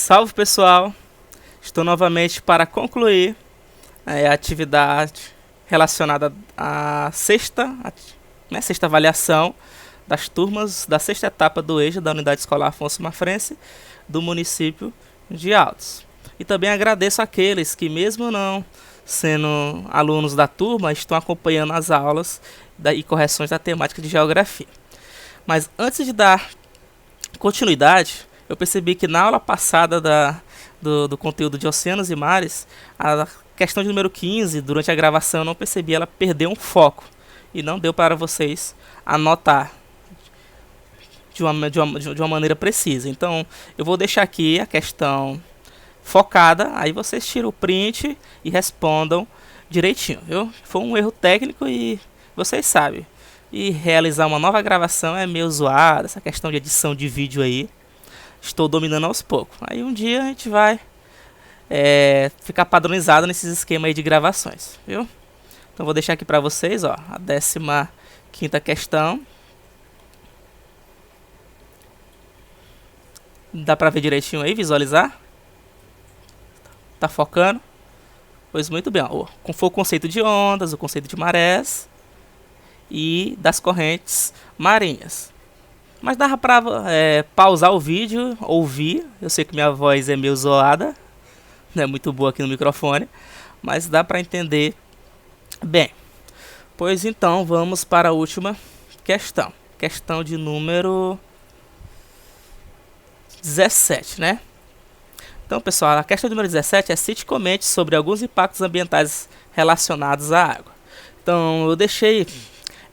Salve pessoal, estou novamente para concluir a atividade relacionada à sexta avaliação das turmas da sexta etapa do EJA da Unidade Escolar Afonso Mafrense do município de Altos. E também agradeço àqueles que, mesmo não sendo alunos da turma, estão acompanhando as aulas e correções da temática de geografia. Mas antes de dar continuidade, eu percebi que na aula passada do conteúdo de oceanos e mares, a questão de número 15, durante a gravação eu não percebi, ela perdeu um foco e não deu para vocês anotar de uma maneira precisa. Então eu vou deixar aqui a questão focada, aí vocês tiram o print e respondam direitinho, viu? Foi um erro técnico e vocês sabem. E realizar uma nova gravação é meio zoado, essa questão de edição de vídeo aí. Estou dominando aos poucos. Aí um dia a gente vai ficar padronizado nesses esquemas aí de gravações, viu? Então vou deixar aqui para vocês, ó, a 15ª questão. Dá para ver direitinho aí, visualizar? Tá focando? Pois muito bem, ó. Foi o conceito de ondas, o conceito de marés e das correntes marinhas. Mas dava pra pausar o vídeo, ouvir. Eu sei que minha voz é meio zoada, não é muito boa aqui no microfone, mas dá pra entender bem. Pois então, vamos para a última questão. Questão de número 17, né? Então, pessoal, a questão número 17 é: cite e comente sobre alguns impactos ambientais relacionados à água. Então, eu deixei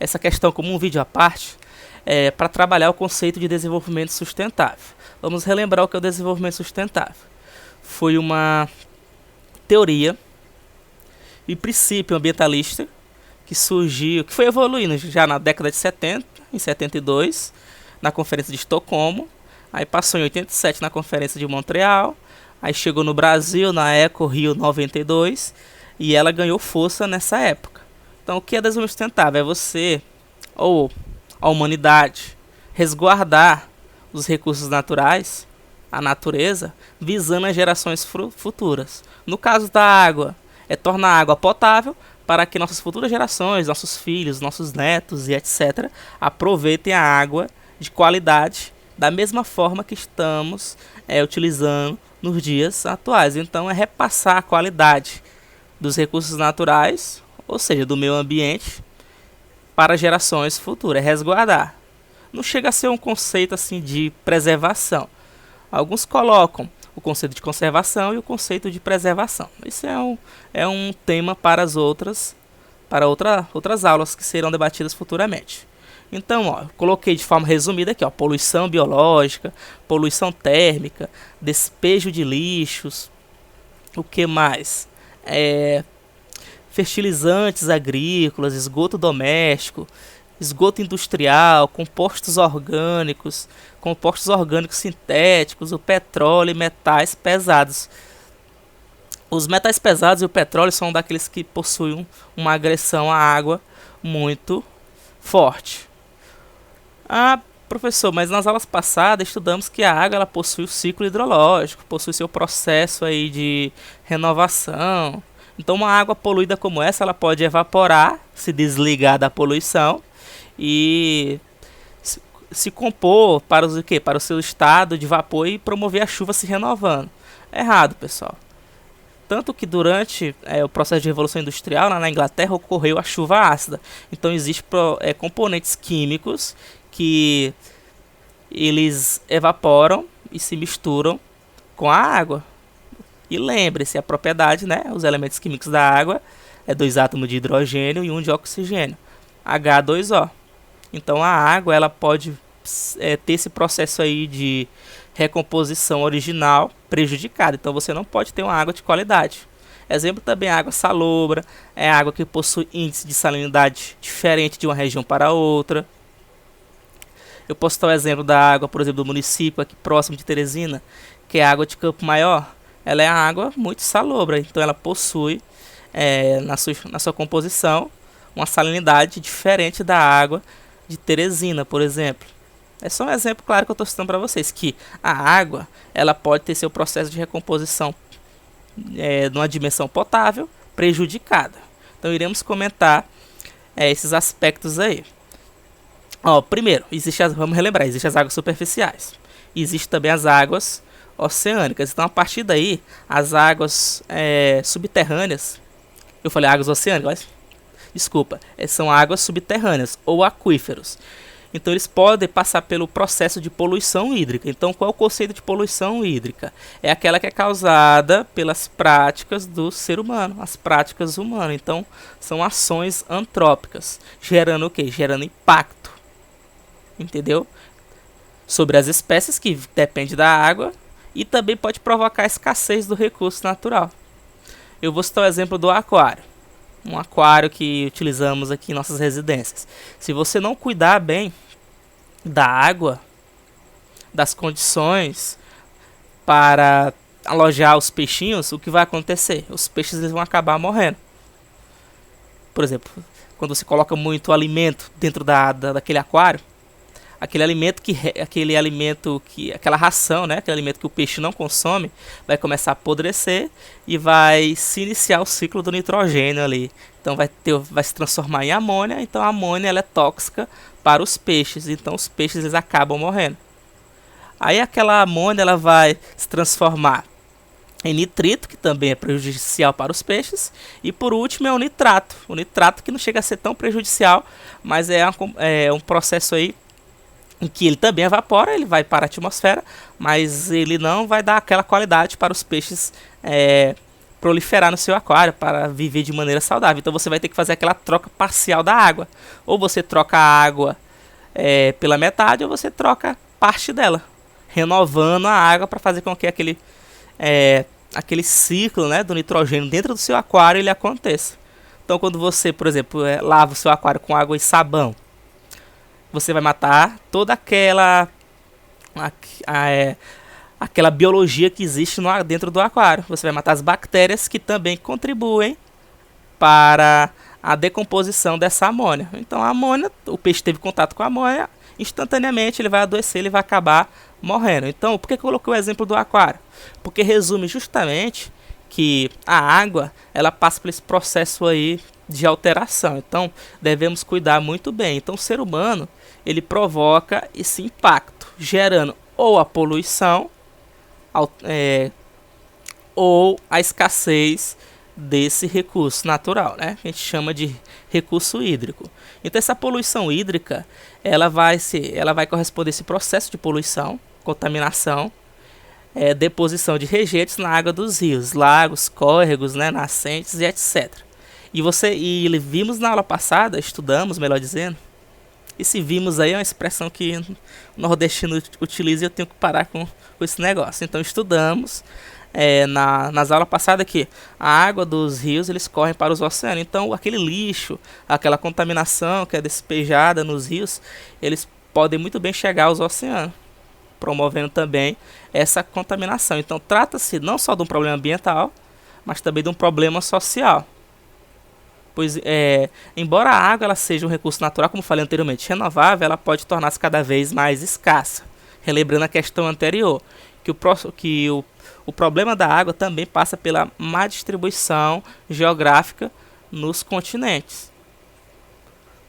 essa questão como um vídeo à parte, para trabalhar o conceito de desenvolvimento sustentável. Vamos relembrar o que é o desenvolvimento sustentável. Foi uma teoria e princípio ambientalista que surgiu, que foi evoluindo já na década de 70, em 72, na Conferência de Estocolmo, aí passou em 87 na Conferência de Montreal, aí chegou no Brasil na Eco Rio 92 e ela ganhou força nessa época. Então, o que é desenvolvimento sustentável? É você, ou a humanidade, resguardar os recursos naturais, a natureza, visando as gerações futuras. No caso da água, é tornar a água potável para que nossas futuras gerações, nossos filhos, nossos netos e etc. aproveitem a água de qualidade da mesma forma que estamos utilizando nos dias atuais. Então é repassar a qualidade dos recursos naturais, ou seja, do meio ambiente, para gerações futuras, é resguardar. Não chega a ser um conceito assim de preservação. Alguns colocam o conceito de conservação e o conceito de preservação. Isso é um tema para outras aulas que serão debatidas futuramente. Então, ó, coloquei de forma resumida aqui, ó, poluição biológica, poluição térmica, despejo de lixos, o que mais? Fertilizantes agrícolas, esgoto doméstico, esgoto industrial, compostos orgânicos sintéticos, o petróleo e metais pesados. Os metais pesados e o petróleo são daqueles que possuem uma agressão à água muito forte. Ah, professor, mas nas aulas passadas estudamos que a água ela possui o ciclo hidrológico, possui seu processo aí de renovação. Então uma água poluída como essa, ela pode evaporar, se desligar da poluição e se compor para o quê? Para o seu estado de vapor e promover a chuva se renovando. Errado, pessoal. Tanto que durante o processo de revolução industrial, lá na Inglaterra, ocorreu a chuva ácida. Então existem componentes químicos que eles evaporam e se misturam com a água. E lembre-se, a propriedade, né? Os elementos químicos da água é 2 átomos de hidrogênio e 1 de oxigênio, H2O. Então a água ela pode ter esse processo aí de recomposição original prejudicado. Então você não pode ter uma água de qualidade. Exemplo também, a água salobra, é água que possui índice de salinidade diferente de uma região para outra. Eu posso dar o exemplo da água, por exemplo, do município aqui próximo de Teresina, que é a água de Campo Maior. Ela é uma água muito salobra, então ela possui na sua composição uma salinidade diferente da água de Teresina, por exemplo. É só um exemplo claro que eu estou citando para vocês, que a água ela pode ter seu processo de recomposição numa dimensão potável prejudicada. Então iremos comentar esses aspectos aí. Primeiro, vamos relembrar, existem as águas superficiais. Existem também as águas oceânicas. Então a partir daí, as águas subterrâneas, eu falei águas oceânicas, desculpa, são águas subterrâneas ou aquíferos. Então eles podem passar pelo processo de poluição hídrica. Então qual é o conceito de poluição hídrica? É aquela que é causada pelas práticas do ser humano, as práticas humanas. Então são ações antrópicas, gerando o quê? Gerando impacto, entendeu? Sobre as espécies que dependem da água e também pode provocar a escassez do recurso natural. Eu vou citar o exemplo do aquário. Um aquário que utilizamos aqui em nossas residências. Se você não cuidar bem da água, das condições para alojar os peixinhos, o que vai acontecer? Os peixes eles vão acabar morrendo. Por exemplo, quando você coloca muito alimento dentro daquele aquário, aquela ração, né, aquele alimento que o peixe não consome, vai começar a apodrecer e vai se iniciar o ciclo do nitrogênio ali. Então vai se transformar em amônia. Então a amônia ela é tóxica para os peixes. Então os peixes eles acabam morrendo. Aí aquela amônia ela vai se transformar em nitrito, que também é prejudicial para os peixes. E por último é o nitrato. O nitrato que não chega a ser tão prejudicial, mas é um processo aí em que ele também evapora, ele vai para a atmosfera, mas ele não vai dar aquela qualidade para os peixes proliferar no seu aquário, para viver de maneira saudável. Então você vai ter que fazer aquela troca parcial da água. Ou você troca a água pela metade, ou você troca parte dela, renovando a água para fazer com que aquele ciclo, né, do nitrogênio dentro do seu aquário ele aconteça. Então quando você, por exemplo, lava o seu aquário com água e sabão, você vai matar toda aquela biologia que existe dentro do aquário. Você vai matar as bactérias que também contribuem para a decomposição dessa amônia. Então a amônia, o peixe teve contato com a amônia, instantaneamente ele vai adoecer, ele vai acabar morrendo. Então por que eu coloquei o exemplo do aquário? Porque resume justamente que a água ela passa por esse processo aí de alteração. Então devemos cuidar muito bem. Então o ser humano ele provoca esse impacto, gerando ou a poluição ou a escassez desse recurso natural, né? A gente chama de recurso hídrico. Então essa poluição hídrica ela vai corresponder a esse processo de poluição, contaminação, deposição de rejeitos na água dos rios, lagos, córregos, né, nascentes e etc. E vimos na aula passada, estudamos, melhor dizendo. E se vimos aí é uma expressão que o nordestino utiliza e eu tenho que parar com esse negócio. Então estudamos nas aulas passadas que a água dos rios eles correm para os oceanos. Então aquele lixo, aquela contaminação que é despejada nos rios, eles podem muito bem chegar aos oceanos, promovendo também essa contaminação. Então trata-se não só de um problema ambiental, mas também de um problema social. Pois, embora a água ela seja um recurso natural, como falei anteriormente, renovável, ela pode tornar-se cada vez mais escassa. Relembrando a questão anterior, que o problema da água também passa pela má distribuição geográfica nos continentes.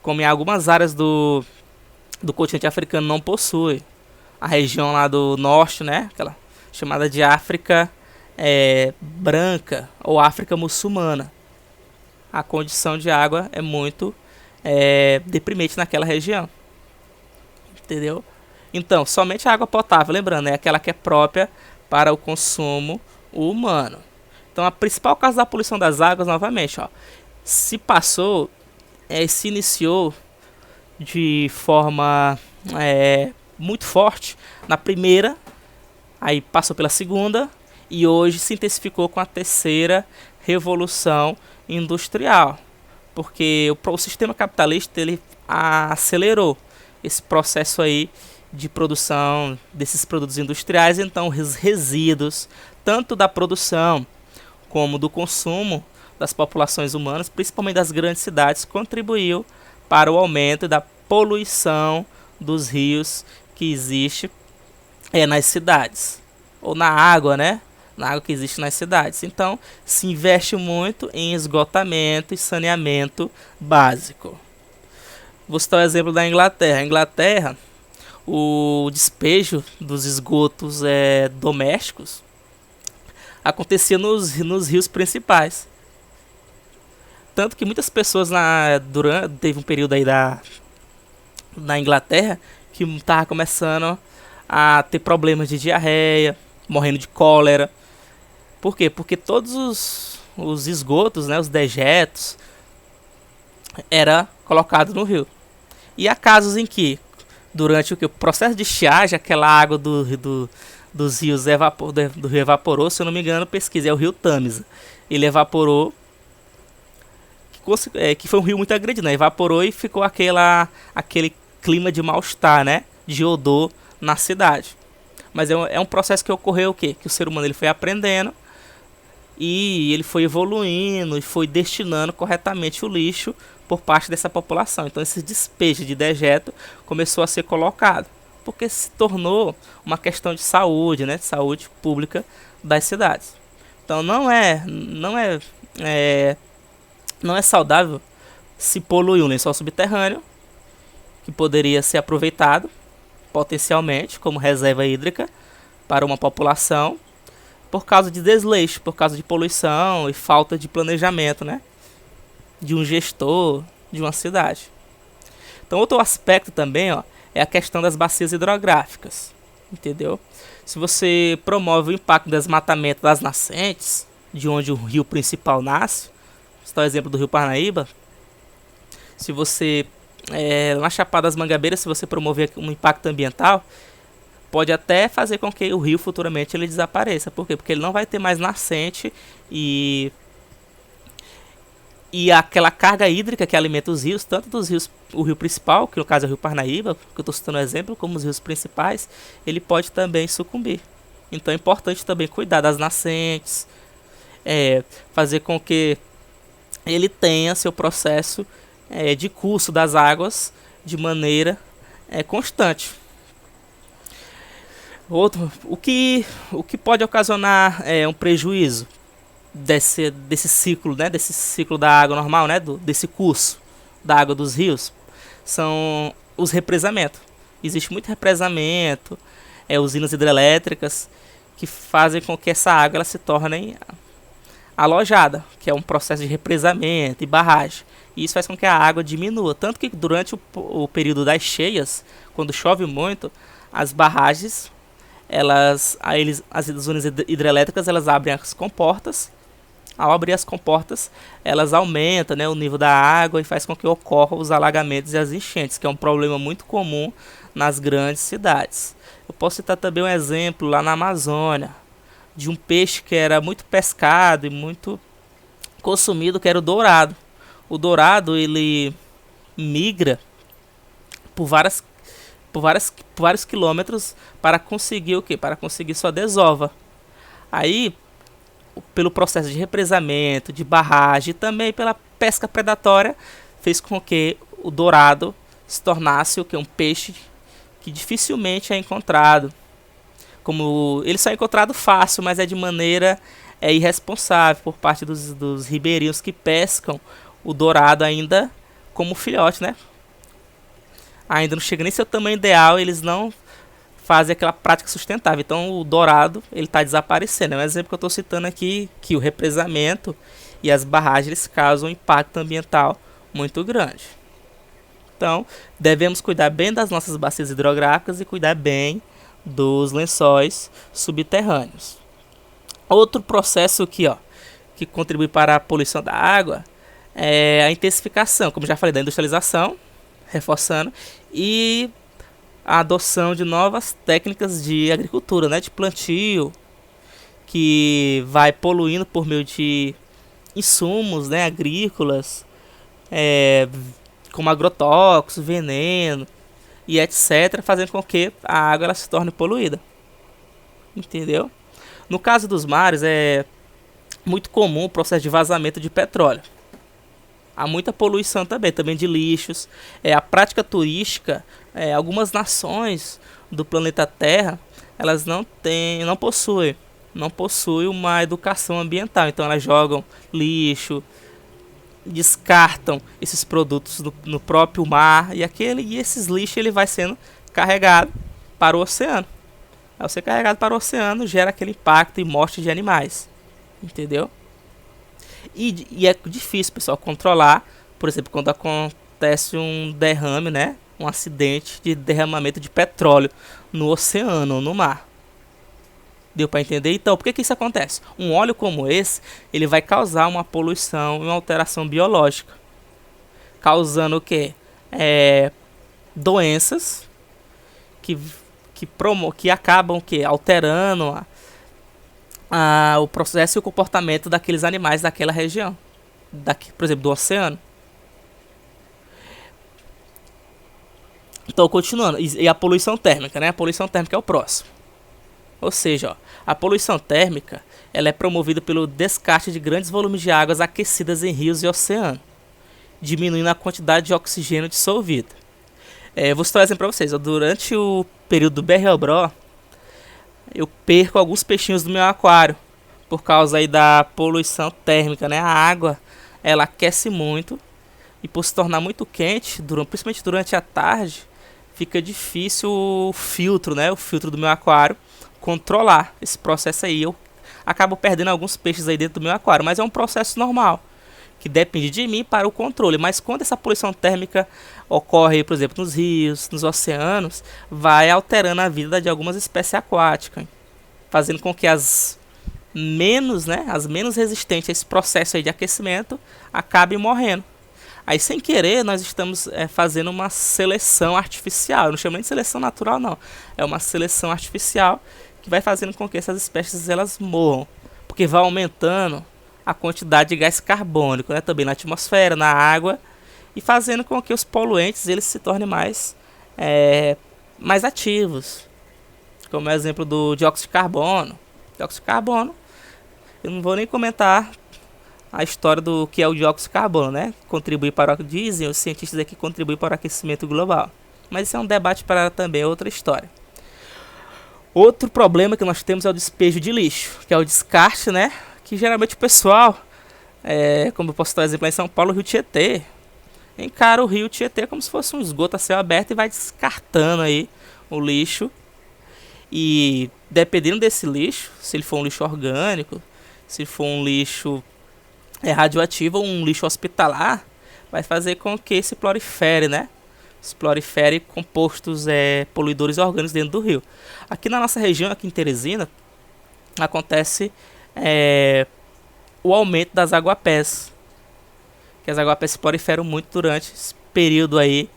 Como em algumas áreas do continente africano não possui. A região lá do norte, né, aquela chamada de África branca ou África muçulmana. A condição de água é muito deprimente naquela região, entendeu? Então, somente a água potável, lembrando, é aquela que é própria para o consumo humano. Então, a principal causa da poluição das águas, novamente, se iniciou de forma muito forte na primeira, aí passou pela segunda e hoje se intensificou com a terceira revolução industrial, porque o sistema capitalista ele acelerou esse processo aí de produção desses produtos industriais. Então os resíduos tanto da produção como do consumo das populações humanas, principalmente das grandes cidades, contribuiu para o aumento da poluição dos rios que existe nas cidades, ou na água, né? Na água que existe nas cidades. Então, se investe muito em esgotamento e saneamento básico. Vou citar o exemplo da Inglaterra. A Inglaterra, o despejo dos esgotos domésticos acontecia nos rios principais. Tanto que muitas pessoas teve um período aí na Inglaterra que estava começando a ter problemas de diarreia, morrendo de cólera. Por quê? Porque todos os esgotos, né, os dejetos, era colocado no rio. E há casos em que, durante o processo de estiagem, aquela água dos rios do rio evaporou, se eu não me engano, pesquisa, é o rio Tâmisa. Ele evaporou, que foi um rio muito agredido, né? Evaporou e ficou aquele clima de mal-estar, né? De odor na cidade. Mas é um processo que ocorreu o quê? Que o ser humano ele foi aprendendo e ele foi evoluindo e foi destinando corretamente o lixo por parte dessa população. Então esse despejo de dejeto começou a ser colocado, porque se tornou uma questão de saúde, né? De saúde pública das cidades. Então não é saudável se poluir um lençol subterrâneo que poderia ser aproveitado potencialmente como reserva hídrica para uma população por causa de desleixo, por causa de poluição e falta de planejamento, né, de um gestor de uma cidade. Então outro aspecto também, é a questão das bacias hidrográficas, entendeu? Se você promove o impacto do desmatamento das nascentes, de onde o rio principal nasce, está o exemplo do rio Parnaíba, se você na Chapada das Mangabeiras, se você promover um impacto ambiental, pode até fazer com que o rio futuramente ele desapareça. Por quê? Porque ele não vai ter mais nascente e aquela carga hídrica que alimenta os rios, tanto dos rios, o rio principal, que no caso é o rio Parnaíba, que eu estou citando um exemplo, como os rios principais, ele pode também sucumbir. Então é importante também cuidar das nascentes, fazer com que ele tenha seu processo de curso das águas de maneira constante. O que pode ocasionar um prejuízo desse ciclo, né, desse ciclo da água normal, né, desse curso da água dos rios, são os represamentos. Existe muito represamento, usinas hidrelétricas que fazem com que essa água ela se torne alojada, que é um processo de represamento e barragem. E isso faz com que a água diminua. Tanto que durante o período das cheias, quando chove muito, as barragens, as usinas hidrelétricas, elas abrem as comportas. Ao abrir as comportas, elas aumentam, né, o nível da água e faz com que ocorram os alagamentos e as enchentes, que é um problema muito comum nas grandes cidades. Eu posso citar também um exemplo lá na Amazônia, de um peixe que era muito pescado e muito consumido, que era o dourado. O dourado ele migra por vários quilômetros para conseguir o quê? Para conseguir sua desova. Aí, pelo processo de represamento, de barragem e também pela pesca predatória, fez com que o dourado se tornasse o quê? Um peixe que dificilmente é encontrado. Como ele só é encontrado fácil, mas é de maneira irresponsável por parte dos ribeirinhos que pescam o dourado ainda como filhote, né? Ainda não chega nem seu tamanho ideal, eles não fazem aquela prática sustentável. Então o dourado ele está desaparecendo. É um exemplo que eu estou citando aqui, que o represamento e as barragens causam um impacto ambiental muito grande. Então devemos cuidar bem das nossas bacias hidrográficas e cuidar bem dos lençóis subterrâneos. Outro processo que contribui para a poluição da água é a intensificação, como já falei, da industrialização, reforçando, e a adoção de novas técnicas de agricultura, né, de plantio, que vai poluindo por meio de insumos, né, agrícolas, como agrotóxicos, veneno e etc., fazendo com que a água ela se torne poluída. Entendeu? No caso dos mares, é muito comum o processo de vazamento de petróleo. há muita poluição também de lixos. A prática turística, algumas nações do planeta Terra, elas não possuem uma educação ambiental. Então elas jogam lixo, descartam esses produtos no próprio mar e esses lixos ele vai sendo carregado para o oceano. Ao ser carregado para o oceano, gera aquele impacto e morte de animais. Entendeu? E é difícil, pessoal, controlar, por exemplo, quando acontece um derrame, né? Um acidente de derramamento de petróleo no oceano ou no mar. Deu para entender? Então, por que isso acontece? Um óleo como esse, ele vai causar uma poluição e uma alteração biológica. Causando o quê? Doenças que acabam alterando o processo e o comportamento daqueles animais daquela região. Por exemplo, do oceano. Então, continuando. E a poluição térmica, né? A poluição térmica é o próximo. Ou seja, a poluição térmica ela é promovida pelo descarte de grandes volumes de águas aquecidas em rios e oceanos, diminuindo a quantidade de oxigênio dissolvido. Vou citar um exemplo para vocês. Durante o período do BR-Obró, eu perco alguns peixinhos do meu aquário por causa aí da poluição térmica, né? A água ela aquece muito e por se tornar muito quente, principalmente durante a tarde, fica difícil o filtro, né? O filtro do meu aquário controlar esse processo aí. Eu acabo perdendo alguns peixes aí dentro do meu aquário, mas é um processo normal que depende de mim para o controle. Mas quando essa poluição térmica ocorre, por exemplo, nos rios, nos oceanos, vai alterando a vida de algumas espécies aquáticas, fazendo com que as menos resistentes a esse processo aí de aquecimento acabem morrendo. Aí, sem querer, nós estamos fazendo uma seleção artificial. Eu não chamo nem de seleção natural, não. É uma seleção artificial que vai fazendo com que essas espécies elas morram, porque vai aumentando a quantidade de gás carbônico, né, também na atmosfera, na água, e fazendo com que os poluentes eles se tornem mais ativos, como o exemplo do dióxido de carbono. Dióxido de carbono, eu não vou nem comentar a história do que é o dióxido de carbono, né? Dizem os cientistas aqui, contribui para o aquecimento global. Mas isso é um debate para também outra história. Outro problema que nós temos é o despejo de lixo, que é o descarte, né? Que geralmente o pessoal, como eu posso dar um exemplo lá em São Paulo, o Rio Tietê, encara o Rio Tietê como se fosse um esgoto a céu aberto e vai descartando aí o lixo. E dependendo desse lixo, se ele for um lixo orgânico, se for um lixo radioativo ou um lixo hospitalar, vai fazer com que se prolifere, né? Se prolifere compostos poluidores orgânicos dentro do rio. Aqui na nossa região, aqui em Teresina, acontece o aumento das aguapés. Que as aguapés se proliferam muito durante esse período aí,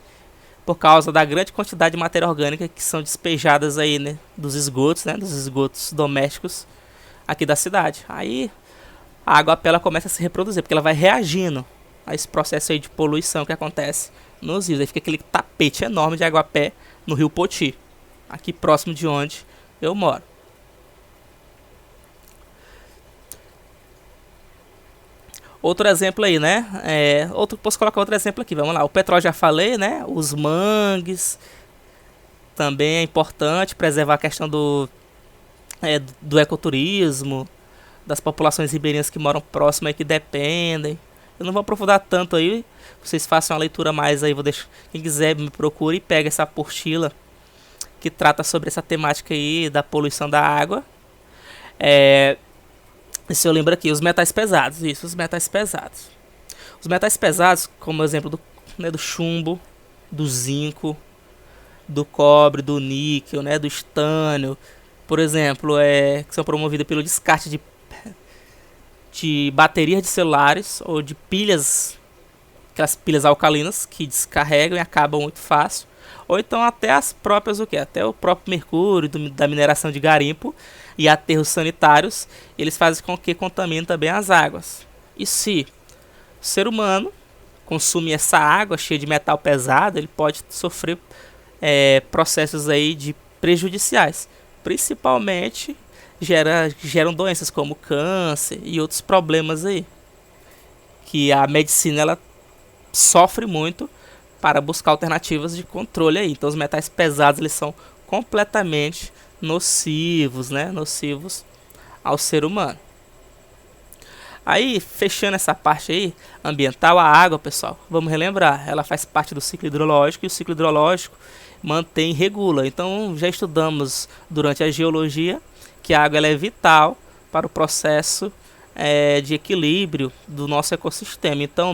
por causa da grande quantidade de matéria orgânica que são despejadas aí, né, dos esgotos domésticos aqui da cidade. Aí a aguapé ela começa a se reproduzir, porque ela vai reagindo a esse processo aí de poluição que acontece nos rios. Aí fica aquele tapete enorme de aguapé no rio Poti, aqui próximo de onde eu moro. Outro exemplo aí, né? Posso colocar outro exemplo aqui, vamos lá. O petróleo já falei, né? Os mangues. Também é importante preservar a questão do ecoturismo, das populações ribeirinhas que moram próximas e que dependem. Eu não vou aprofundar tanto aí. Vocês façam uma leitura mais aí. Quem quiser me procure e pega essa apostila que trata sobre essa temática aí da poluição da água. Se eu lembro aqui, os metais pesados. Isso, os metais pesados. Os metais pesados, como exemplo do chumbo, do zinco, do cobre, do níquel, né, do estânio, por exemplo, que são promovidos pelo descarte de baterias de celulares ou de pilhas, aquelas pilhas alcalinas que descarregam e acabam muito fácil. Ou então até as próprias até o próprio mercúrio da mineração de garimpo e aterros sanitários, eles fazem com que contaminem também as águas. E se o ser humano consumir essa água cheia de metal pesado, ele pode sofrer processos aí de prejudiciais, principalmente geram doenças como câncer e outros problemas aí que a medicina ela sofre muito para buscar alternativas de controle aí. Então os metais pesados eles são completamente nocivos, né? Nocivos ao ser humano. Aí, fechando essa parte aí, ambiental, a água, pessoal, vamos relembrar, ela faz parte do ciclo hidrológico e o ciclo hidrológico mantém e regula. Então, já estudamos durante a geologia que a água ela é vital para o processo de equilíbrio do nosso ecossistema. Então,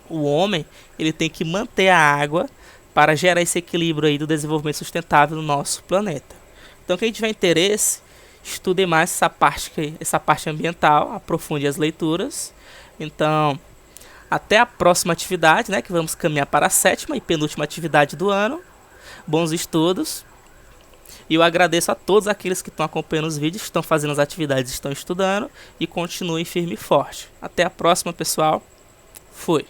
o homem, ele tem que manter a água para gerar esse equilíbrio aí do desenvolvimento sustentável no nosso planeta. Então, quem tiver interesse, estude mais essa parte ambiental, aprofunde as leituras. Então, até a próxima atividade, né, que vamos caminhar para a 7ª e penúltima atividade do ano. Bons estudos. E eu agradeço a todos aqueles que estão acompanhando os vídeos, estão fazendo as atividades, estão estudando. E continuem firme e forte. Até a próxima, pessoal. Fui.